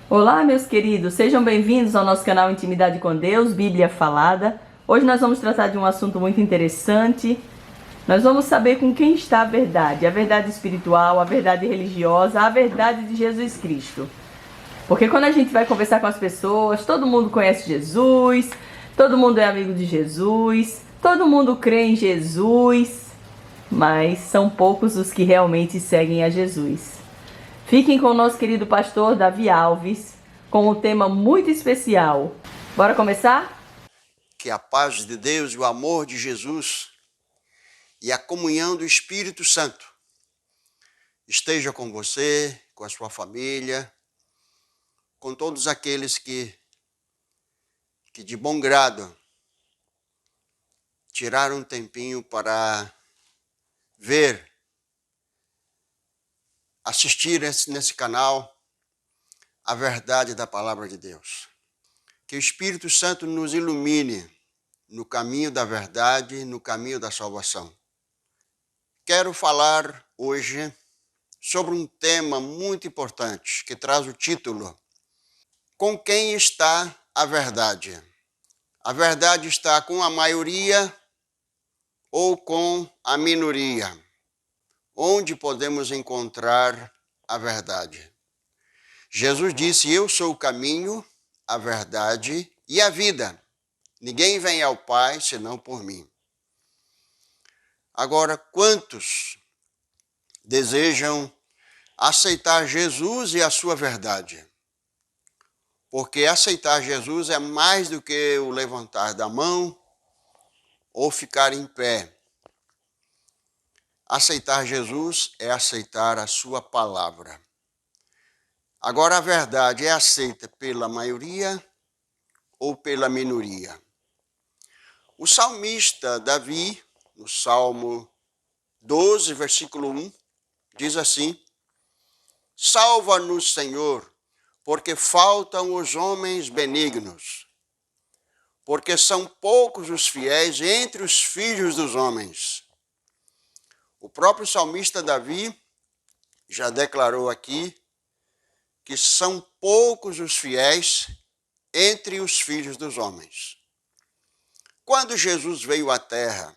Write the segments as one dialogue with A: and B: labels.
A: Olá, meus queridos, sejam bem-vindos ao nosso canal Intimidade com Deus, Bíblia Falada. Hoje nós vamos tratar de um assunto muito interessante. Nós vamos saber com quem está a verdade espiritual, a verdade religiosa, a verdade de Jesus Cristo. Porque quando a gente vai conversar com as pessoas, todo mundo conhece Jesus, todo mundo é amigo de Jesus, todo mundo crê em Jesus, mas são poucos os que realmente seguem a Jesus. Fiquem com o nosso querido pastor Davi Alves, com um tema muito especial. Bora começar?
B: Que a paz de Deus e o amor de Jesus e a comunhão do Espírito Santo esteja com você, com a sua família, com todos aqueles que de bom grado tiraram um tempinho para ver, assistir nesse canal a verdade da palavra de Deus. Que o Espírito Santo nos ilumine no caminho da verdade, no caminho da salvação. Quero falar hoje sobre um tema muito importante que traz o título: Com quem está a verdade? A verdade está com a maioria ou com a minoria? Onde podemos encontrar a verdade? Jesus disse: Eu sou o caminho, a verdade e a vida. Ninguém vem ao Pai senão por mim. Agora, quantos desejam aceitar Jesus e a sua verdade? Porque aceitar Jesus é mais do que o levantar da mão ou ficar em pé. Aceitar Jesus é aceitar a sua palavra. Agora, a verdade é aceita pela maioria ou pela minoria? O salmista Davi, no Salmo 12, versículo 1, diz assim: Salva-nos, Senhor, porque faltam os homens benignos, porque são poucos os fiéis entre os filhos dos homens. O próprio salmista Davi já declarou aqui que são poucos os fiéis entre os filhos dos homens. Quando Jesus veio à Terra,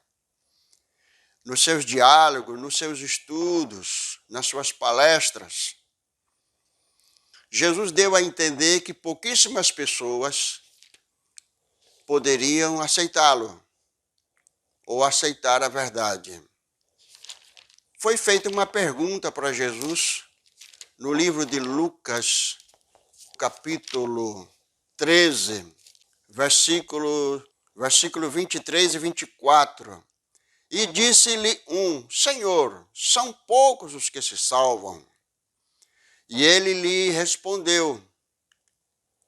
B: nos seus diálogos, nos seus estudos, nas suas palestras, Jesus deu a entender que pouquíssimas pessoas poderiam aceitá-lo ou aceitar a verdade. Foi feita uma pergunta para Jesus no livro de Lucas, capítulo 13, versículo 23 e 24. E disse-lhe Senhor, são poucos os que se salvam. E ele lhe respondeu: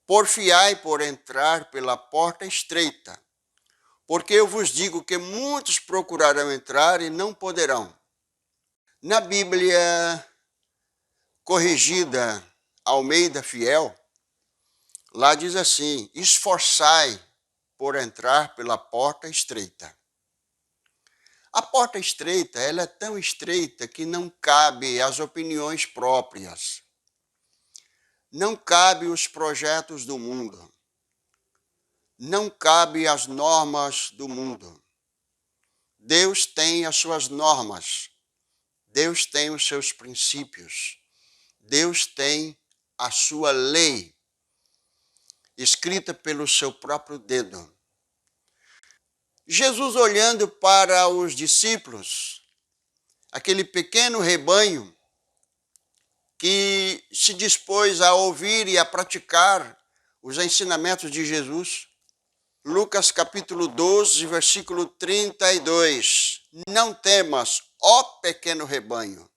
B: Porfiai por entrar pela porta estreita, porque eu vos digo que muitos procurarão entrar e não poderão. Na Bíblia corrigida Almeida Fiel, lá diz assim: esforçai por entrar pela porta estreita. A porta estreita, ela é tão estreita que não cabe as opiniões próprias. Não cabe os projetos do mundo. Não cabe as normas do mundo. Deus tem as suas normas. Deus tem os seus princípios. Deus tem a sua lei, escrita pelo seu próprio dedo. Jesus, olhando para os discípulos, aquele pequeno rebanho que se dispôs a ouvir e a praticar os ensinamentos de Jesus, Lucas capítulo 12, versículo 32. Não temas, ó pequeno rebanho,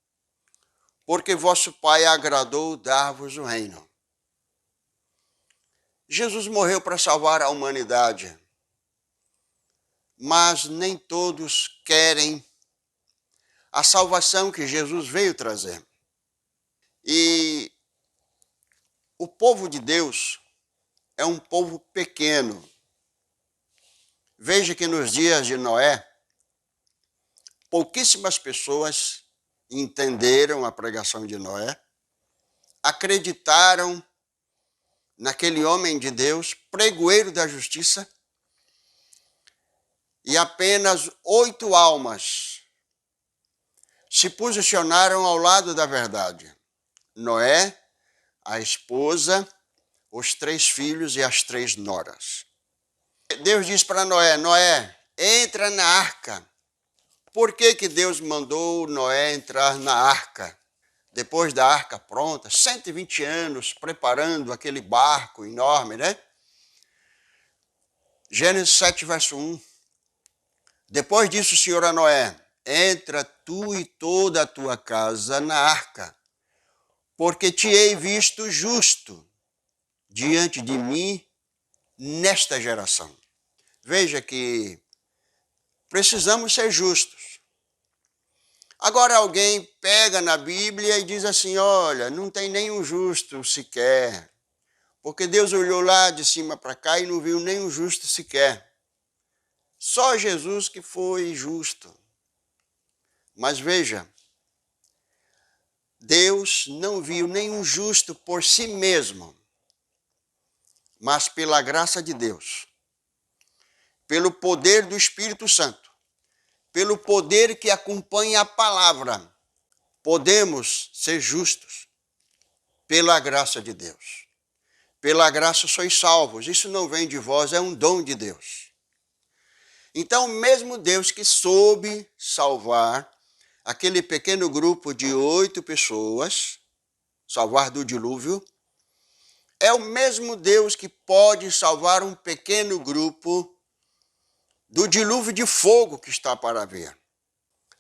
B: porque vosso Pai agradou dar-vos o reino. Jesus morreu para salvar a humanidade, mas nem todos querem a salvação que Jesus veio trazer. E o povo de Deus é um povo pequeno. Veja que nos dias de Noé, pouquíssimas pessoas entenderam a pregação de Noé, acreditaram naquele homem de Deus, pregoeiro da justiça, e apenas 8 almas se posicionaram ao lado da verdade. Noé, a esposa, os 3 filhos e as 3 noras. Deus disse para Noé, Noé, entra na arca. Por que Deus mandou Noé entrar na arca? Depois da arca pronta, 120 anos preparando aquele barco enorme, né? Gênesis 7, verso 1. Depois disso, o Senhor a Noé, entra tu e toda a tua casa na arca, porque te hei visto justo diante de mim nesta geração. Veja que precisamos ser justos. Agora alguém pega na Bíblia e diz assim, olha, não tem nenhum justo sequer, porque Deus olhou lá de cima para cá e não viu nenhum justo sequer. Só Jesus que foi justo. Mas veja, Deus não viu nenhum justo por si mesmo, mas pela graça de Deus, pelo poder do Espírito Santo, pelo poder que acompanha a palavra, podemos ser justos pela graça de Deus. Pela graça sois salvos. Isso não vem de vós, é um dom de Deus. Então, mesmo Deus que soube salvar aquele pequeno grupo de 8 pessoas, salvar do dilúvio, é o mesmo Deus que pode salvar um pequeno grupo do dilúvio de fogo que está para vir.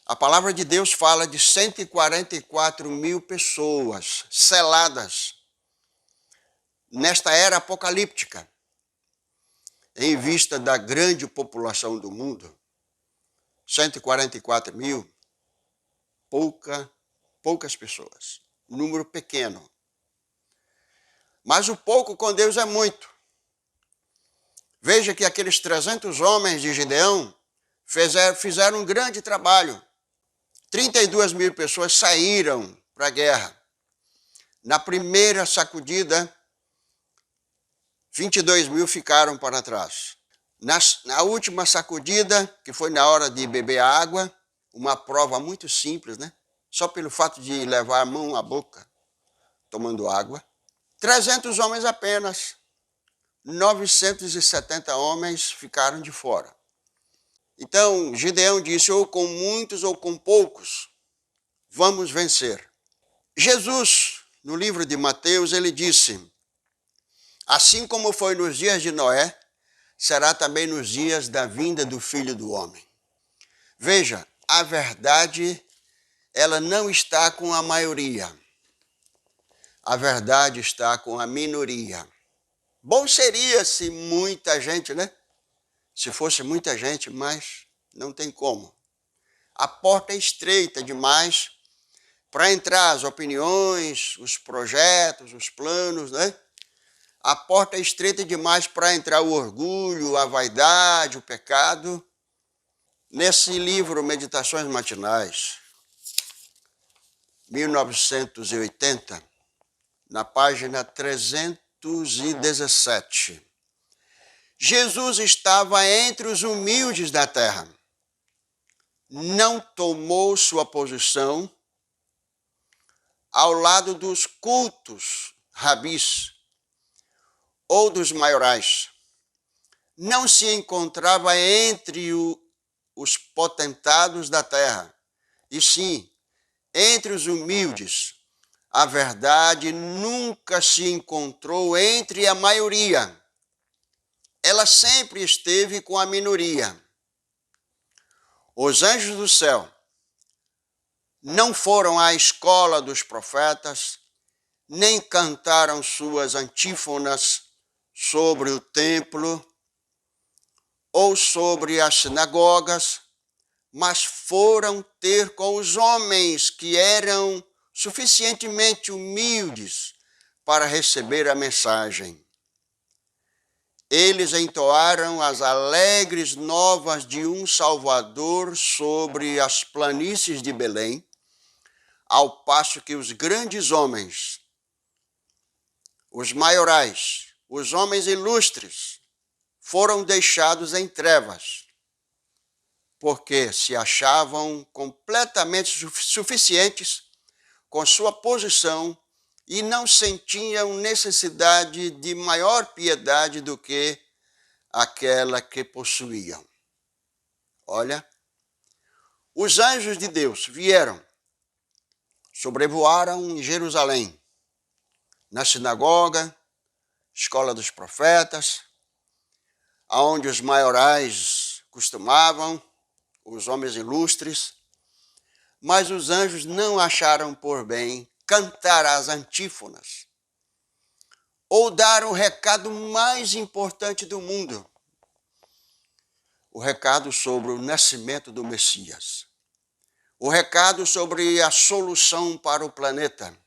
B: A palavra de Deus fala de 144 mil pessoas seladas nesta era apocalíptica, em vista da grande população do mundo. 144 mil, poucas pessoas, número pequeno. Mas o pouco com Deus é muito. Veja que aqueles 300 homens de Gideão fizeram um grande trabalho. 32 mil pessoas saíram para a guerra. Na primeira sacudida, 22 mil ficaram para trás. Na última sacudida, que foi na hora de beber água, uma prova muito simples, né? Só pelo fato de levar a mão à boca, tomando água. 300 homens apenas. 970 homens ficaram de fora. Então, Gideão disse, ou com muitos ou com poucos, vamos vencer. Jesus, no livro de Mateus, ele disse, assim como foi nos dias de Noé, será também nos dias da vinda do Filho do Homem. Veja, a verdade, ela não está com a maioria. A verdade está com a minoria. Bom seria se muita gente, né? Se fosse muita gente, mas não tem como. A porta é estreita demais para entrar as opiniões, os projetos, os planos, né? A porta é estreita demais para entrar o orgulho, a vaidade, o pecado. Nesse livro, Meditações Matinais, 1980, na página 317, Jesus estava entre os humildes da terra. Não tomou sua posição ao lado dos cultos rabis ou dos maiorais. Não se encontrava entre os potentados da terra, e sim entre os humildes. A verdade nunca se encontrou entre a maioria. Ela sempre esteve com a minoria. Os anjos do céu não foram à escola dos profetas, nem cantaram suas antífonas sobre o templo ou sobre as sinagogas, mas foram ter com os homens que eram suficientemente humildes para receber a mensagem. Eles entoaram as alegres novas de um Salvador sobre as planícies de Belém, ao passo que os grandes homens, os maiorais, os homens ilustres foram deixados em trevas, porque se achavam completamente suficientes com sua posição e não sentiam necessidade de maior piedade do que aquela que possuíam. Olha, os anjos de Deus vieram, sobrevoaram em Jerusalém, na sinagoga, escola dos profetas, aonde os maiorais costumavam, os homens ilustres, mas os anjos não acharam por bem cantar as antífonas ou dar o recado mais importante do mundo, o recado sobre o nascimento do Messias, o recado sobre a solução para o planeta,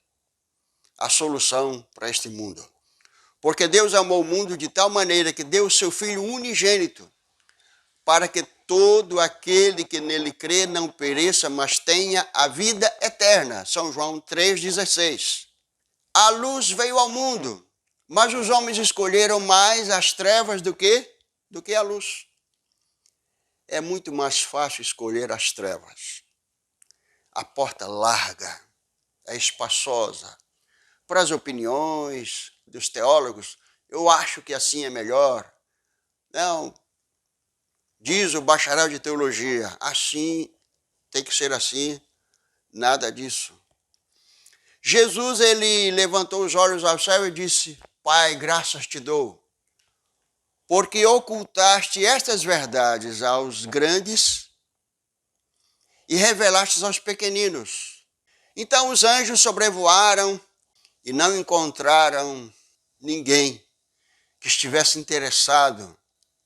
B: a solução para este mundo. Porque Deus amou o mundo de tal maneira que deu o seu Filho unigênito, para que todo aquele que nele crê não pereça, mas tenha a vida eterna. São João 3,16. A luz veio ao mundo, mas os homens escolheram mais as trevas do que a luz. É muito mais fácil escolher as trevas. A porta larga, é espaçosa. Para as opiniões dos teólogos, eu acho que assim é melhor. Não, diz o bacharel de teologia, assim, tem que ser assim, nada disso. Jesus, ele levantou os olhos ao céu e disse: Pai, graças te dou, porque ocultaste estas verdades aos grandes e revelaste aos pequeninos. Então os anjos sobrevoaram e não encontraram ninguém que estivesse interessado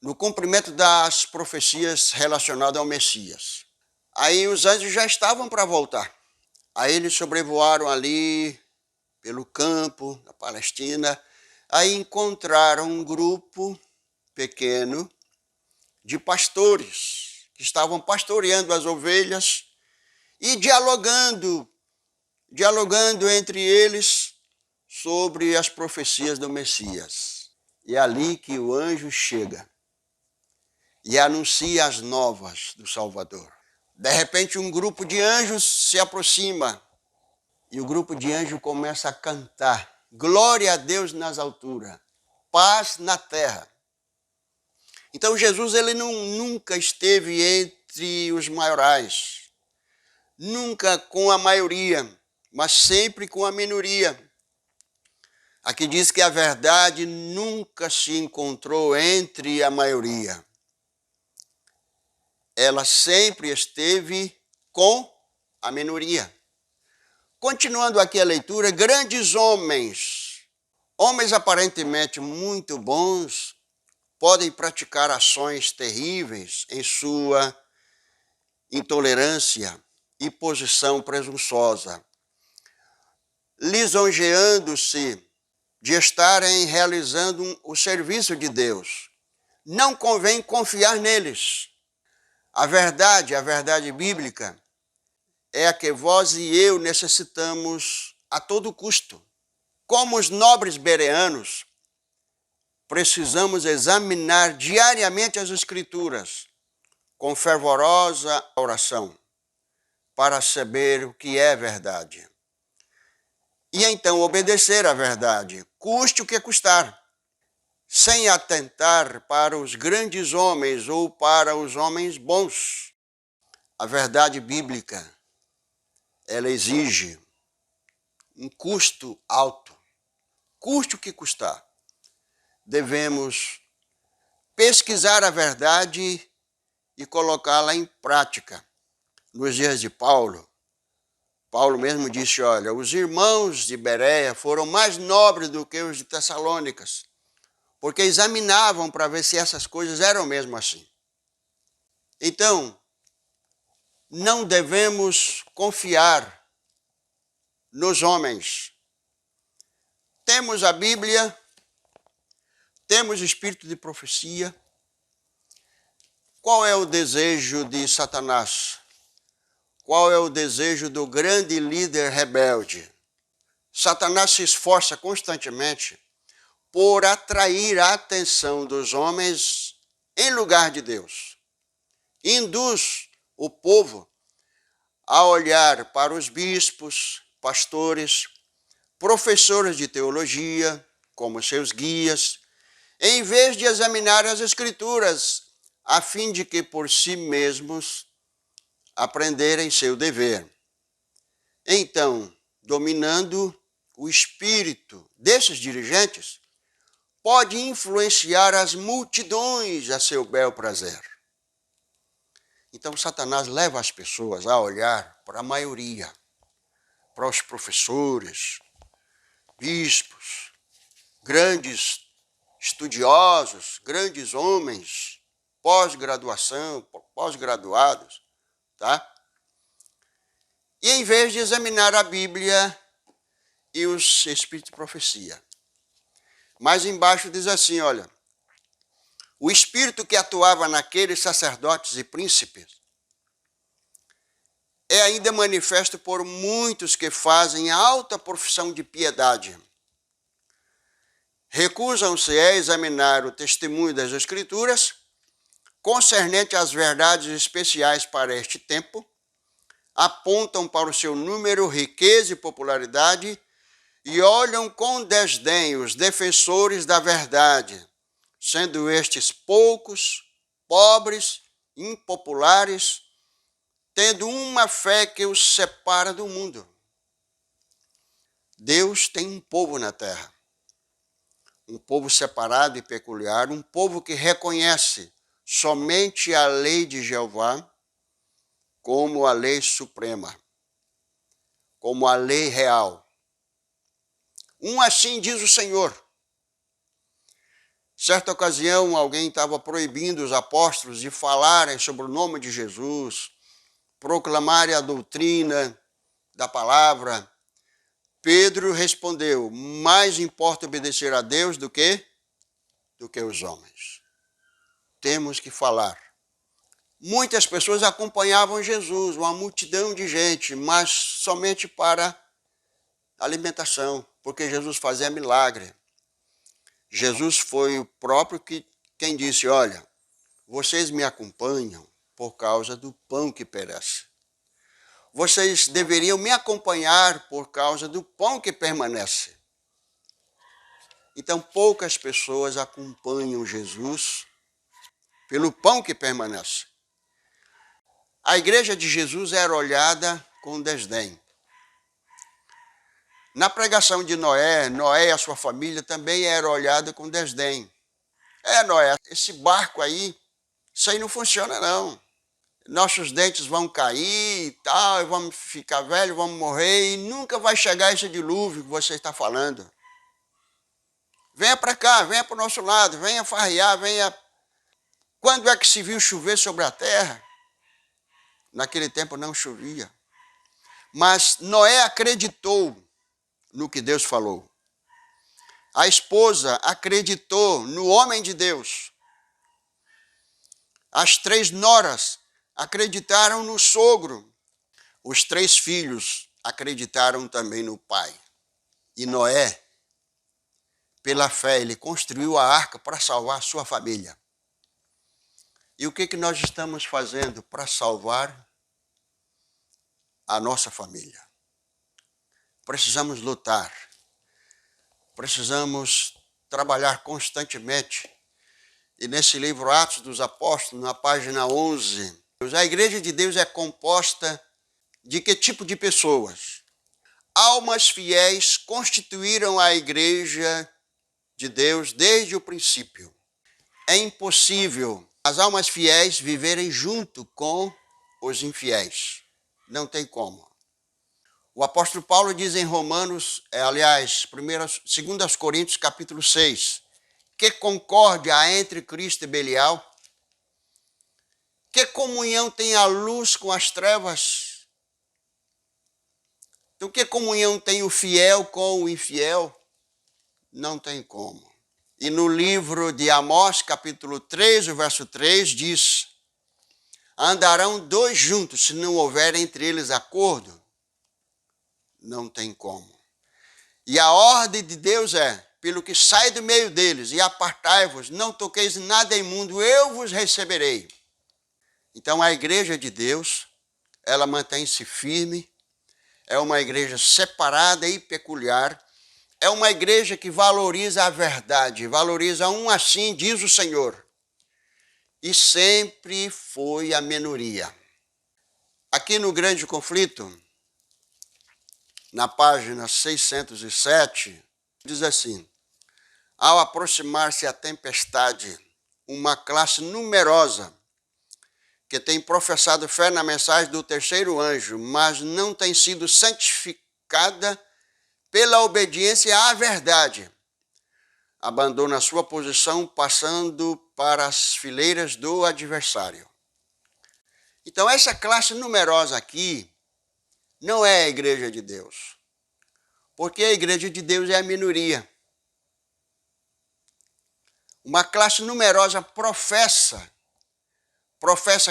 B: no cumprimento das profecias relacionadas ao Messias. Aí os anjos já estavam para voltar. Aí eles sobrevoaram ali pelo campo da Palestina. Aí encontraram um grupo pequeno de pastores que estavam pastoreando as ovelhas e dialogando entre eles sobre as profecias do Messias. E é ali que o anjo chega e anuncia as novas do Salvador. De repente, um grupo de anjos se aproxima e o grupo de anjos começa a cantar: glória a Deus nas alturas, paz na terra. Então, Jesus ele nunca esteve entre os maiorais, nunca com a maioria, mas sempre com a minoria. Aqui diz que a verdade nunca se encontrou entre a maioria. Ela sempre esteve com a minoria. Continuando aqui a leitura, grandes homens aparentemente muito bons, podem praticar ações terríveis em sua intolerância e posição presunçosa, lisonjeando-se de estarem realizando o serviço de Deus. Não convém confiar neles. A verdade bíblica, é a que vós e eu necessitamos a todo custo. Como os nobres bereanos, precisamos examinar diariamente as Escrituras com fervorosa oração para saber o que é verdade. E então obedecer à verdade, custe o que custar, sem atentar para os grandes homens ou para os homens bons. A verdade bíblica, ela exige um custo alto, custe o que custar. Devemos pesquisar a verdade e colocá-la em prática. Nos dias de Paulo mesmo disse: olha, os irmãos de Bereia foram mais nobres do que os de Tessalônicas, porque examinavam para ver se essas coisas eram mesmo assim. Então, não devemos confiar nos homens. Temos a Bíblia, temos o espírito de profecia. Qual é o desejo de Satanás? Qual é o desejo do grande líder rebelde? Satanás se esforça constantemente por atrair a atenção dos homens em lugar de Deus. Induz o povo a olhar para os bispos, pastores, professores de teologia, como seus guias, em vez de examinar as Escrituras, a fim de que por si mesmos aprenderem seu dever. Então, dominando o espírito desses dirigentes, pode influenciar as multidões a seu bel prazer. Então, Satanás leva as pessoas a olhar para a maioria, para os professores, bispos, grandes estudiosos, grandes homens, pós-graduação, pós-graduados, tá? E em vez de examinar a Bíblia e os espíritos de profecia. Mas embaixo diz assim, olha, o espírito que atuava naqueles sacerdotes e príncipes é ainda manifesto por muitos que fazem alta profissão de piedade. Recusam-se a examinar o testemunho das Escrituras concernente às verdades especiais para este tempo, apontam para o seu número, riqueza e popularidade e olham com desdém os defensores da verdade, sendo estes poucos, pobres, impopulares, tendo uma fé que os separa do mundo. Deus tem um povo na terra, um povo separado e peculiar, um povo que reconhece somente a lei de Jeová como a lei suprema, como a lei real. Assim diz o Senhor. Certa ocasião, alguém estava proibindo os apóstolos de falarem sobre o nome de Jesus, proclamarem a doutrina da palavra. Pedro respondeu, mais importa obedecer a Deus do que os homens. Temos que falar. Muitas pessoas acompanhavam Jesus, uma multidão de gente, mas somente para alimentação, porque Jesus fazia milagre. Jesus foi o próprio quem disse, olha, vocês me acompanham por causa do pão que perece. Vocês deveriam me acompanhar por causa do pão que permanece. Então, poucas pessoas acompanham Jesus pelo pão que permanece. A igreja de Jesus era olhada com desdém. Na pregação de Noé e a sua família também era olhada com desdém. Noé, esse barco aí, isso aí não funciona não. Nossos dentes vão cair e tal, vamos ficar velhos, vamos morrer e nunca vai chegar esse dilúvio que você está falando. Venha para cá, venha para o nosso lado, venha farrear, venha... Quando é que se viu chover sobre a terra? Naquele tempo não chovia. Mas Noé acreditou no que Deus falou. A esposa acreditou no homem de Deus. As 3 noras acreditaram no sogro. Os 3 filhos acreditaram também no pai. E Noé, pela fé, ele construiu a arca para salvar a sua família. E o que nós estamos fazendo para salvar a nossa família? Precisamos lutar. Precisamos trabalhar constantemente. E nesse livro Atos dos Apóstolos, na página 11, a igreja de Deus é composta de que tipo de pessoas? Almas fiéis constituíram a igreja de Deus desde o princípio. É impossível as almas fiéis viverem junto com os infiéis. Não tem como. O apóstolo Paulo diz em Romanos, 2 Coríntios capítulo 6, que concórdia há entre Cristo e Belial? Que comunhão tem a luz com as trevas? Então, que comunhão tem o fiel com o infiel? Não tem como. E no livro de Amós, capítulo 3, o verso 3, diz, andarão 2 juntos, se não houver entre eles acordo? Não tem como. E a ordem de Deus é, pelo que sai do meio deles, e apartai-vos, não toqueis nada imundo, eu vos receberei. Então a igreja de Deus, ela mantém-se firme, é uma igreja separada e peculiar, é uma igreja que valoriza a verdade, valoriza um assim, diz o Senhor, e sempre foi a minoria. Aqui no Grande Conflito, na página 607, diz assim: ao aproximar-se a tempestade, uma classe numerosa que tem professado fé na mensagem do terceiro anjo, mas não tem sido santificada pela obediência à verdade, abandona a sua posição, passando para as fileiras do adversário. Então, essa classe numerosa aqui não é a igreja de Deus, porque a igreja de Deus é a minoria. Uma classe numerosa professa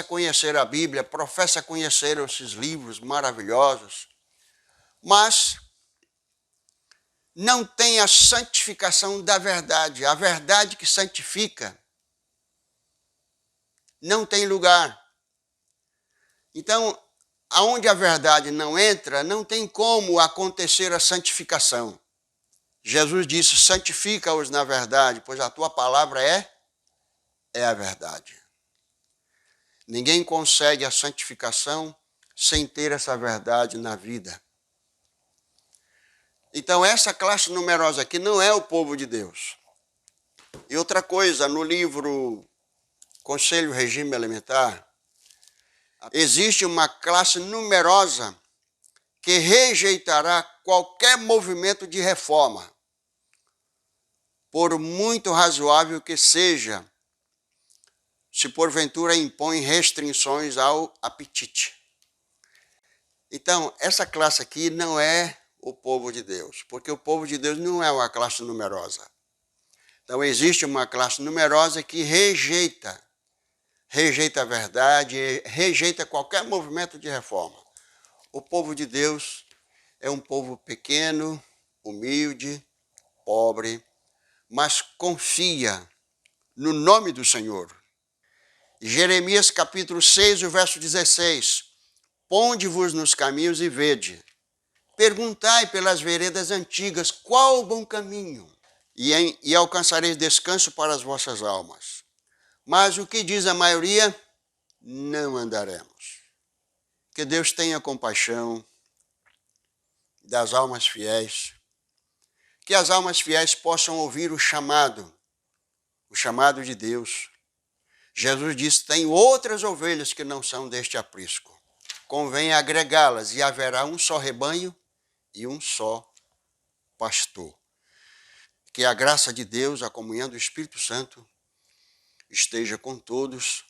B: conhecer a Bíblia, professa conhecer esses livros maravilhosos, mas não tem a santificação da verdade. A verdade que santifica não tem lugar. Então, aonde a verdade não entra, não tem como acontecer a santificação. Jesus disse: santifica-os na verdade, pois a tua palavra é a verdade. Ninguém consegue a santificação sem ter essa verdade na vida. Então, essa classe numerosa aqui não é o povo de Deus. E outra coisa, no livro Conselho Regime Elementar, existe uma classe numerosa que rejeitará qualquer movimento de reforma, por muito razoável que seja, se porventura impõe restrições ao apetite. Então, essa classe aqui não é o povo de Deus, porque o povo de Deus não é uma classe numerosa. Então, existe uma classe numerosa que rejeita a verdade, rejeita qualquer movimento de reforma. O povo de Deus é um povo pequeno, humilde, pobre, mas confia no nome do Senhor. Jeremias capítulo 6, o verso 16. Ponde-vos nos caminhos e vede. Perguntai pelas veredas antigas qual o bom caminho, e alcançareis descanso para as vossas almas. Mas o que diz a maioria? Não andaremos. Que Deus tenha compaixão das almas fiéis, que as almas fiéis possam ouvir o chamado de Deus. Jesus disse: tem outras ovelhas que não são deste aprisco. Convém agregá-las, e haverá um só rebanho e um só pastor. Que a graça de Deus, a comunhão do Espírito Santo esteja com todos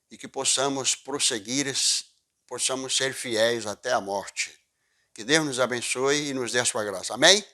B: e que possamos prosseguir, possamos ser fiéis até a morte. Que Deus nos abençoe e nos dê a sua graça. Amém?